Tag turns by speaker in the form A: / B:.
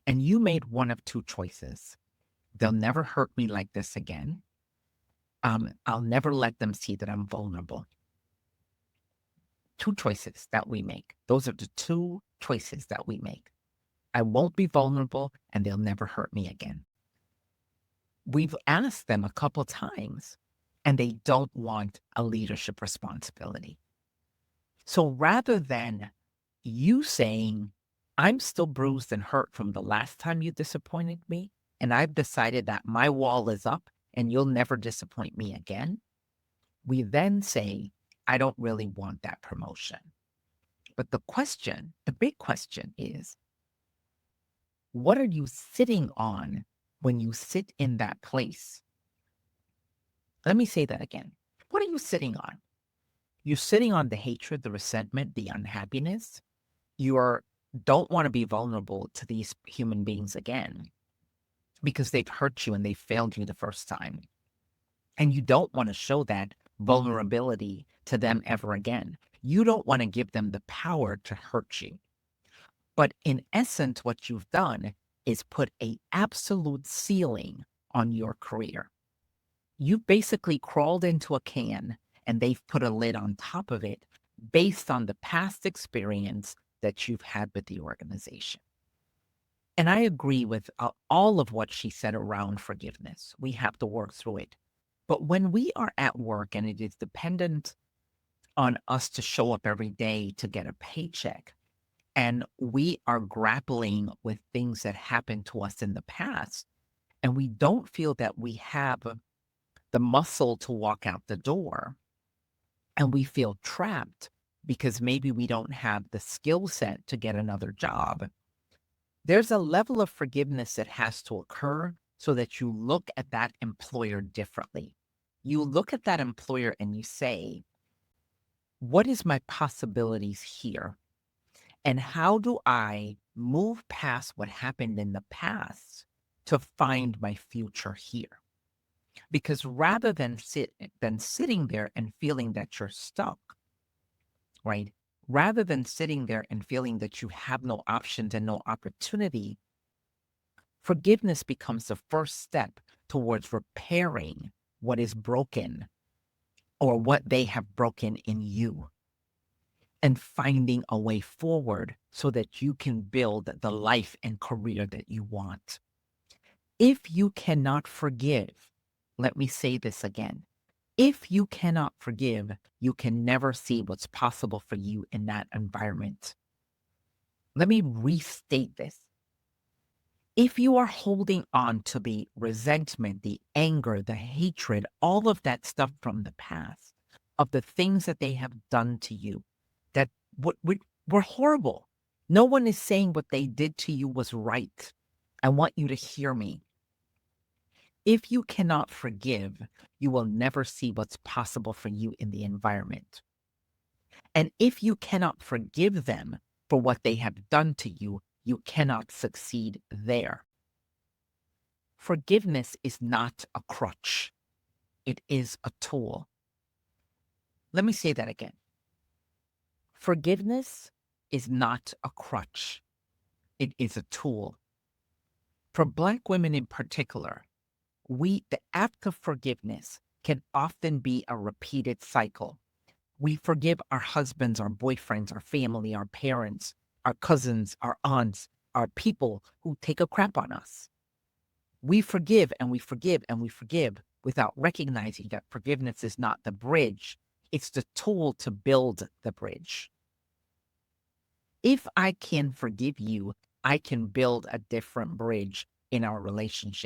A: And you made one of two choices. They'll never hurt me like this again. I'll never let them see that I'm vulnerable. Two choices that we make. Those are the two choices that we make. I won't be vulnerable and they'll never hurt me again. We've asked them a couple times and they don't want a leadership responsibility. So rather than you saying, I'm still bruised and hurt from the last time you disappointed me, and I've decided that my wall is up and you'll never disappoint me again, we then say, I don't really want that promotion. But the big question is, what are you sitting on when you sit in that place? Let me say that again. What are you sitting on? You're sitting on the hatred, the resentment, the unhappiness. You don't want to be vulnerable to these human beings again because they've hurt you and they failed you the first time. And you don't want to show that vulnerability to them ever again. You don't want to give them the power to hurt you. But in essence, what you've done is put an absolute ceiling on your career. You basically crawled into a can and they've put a lid on top of it based on the past experience that you've had with the organization. And I agree with all of what she said around forgiveness. We have to work through it. But when we are at work and it is dependent on us to show up every day to get a paycheck, and we are grappling with things that happened to us in the past, and we don't feel that we have the muscle to walk out the door, and we feel trapped because maybe we don't have the skill set to get another job, there's a level of forgiveness that has to occur so that you look at that employer differently. You look at that employer and you say, what is my possibilities here? And how do I move past what happened in the past to find my future here? Because rather than sitting there and feeling that you're stuck, right? Rather than sitting there and feeling that you have no options and no opportunity, forgiveness becomes the first step towards repairing what is broken or what they have broken in you and finding a way forward so that you can build the life and career that you want. If you cannot forgive, let me say this again. If you cannot forgive, you can never see what's possible for you in that environment. Let me restate this. If you are holding on to the resentment, the anger, the hatred, all of that stuff from the past, of the things that they have done to you, that were horrible. No one is saying what they did to you was right. I want you to hear me. If you cannot forgive, you will never see what's possible for you in the environment. And if you cannot forgive them for what they have done to you, you cannot succeed there. Forgiveness is not a crutch. It is a tool. Let me say that again. Forgiveness is not a crutch. It is a tool. For Black women in particular, the act of forgiveness can often be a repeated cycle. We forgive our husbands, our boyfriends, our family, our parents, our cousins, our aunts, our people who take a crap on us. We forgive and we forgive and we forgive without recognizing that forgiveness is not the bridge. It's the tool to build the bridge. If I can forgive you, I can build a different bridge in our relationship.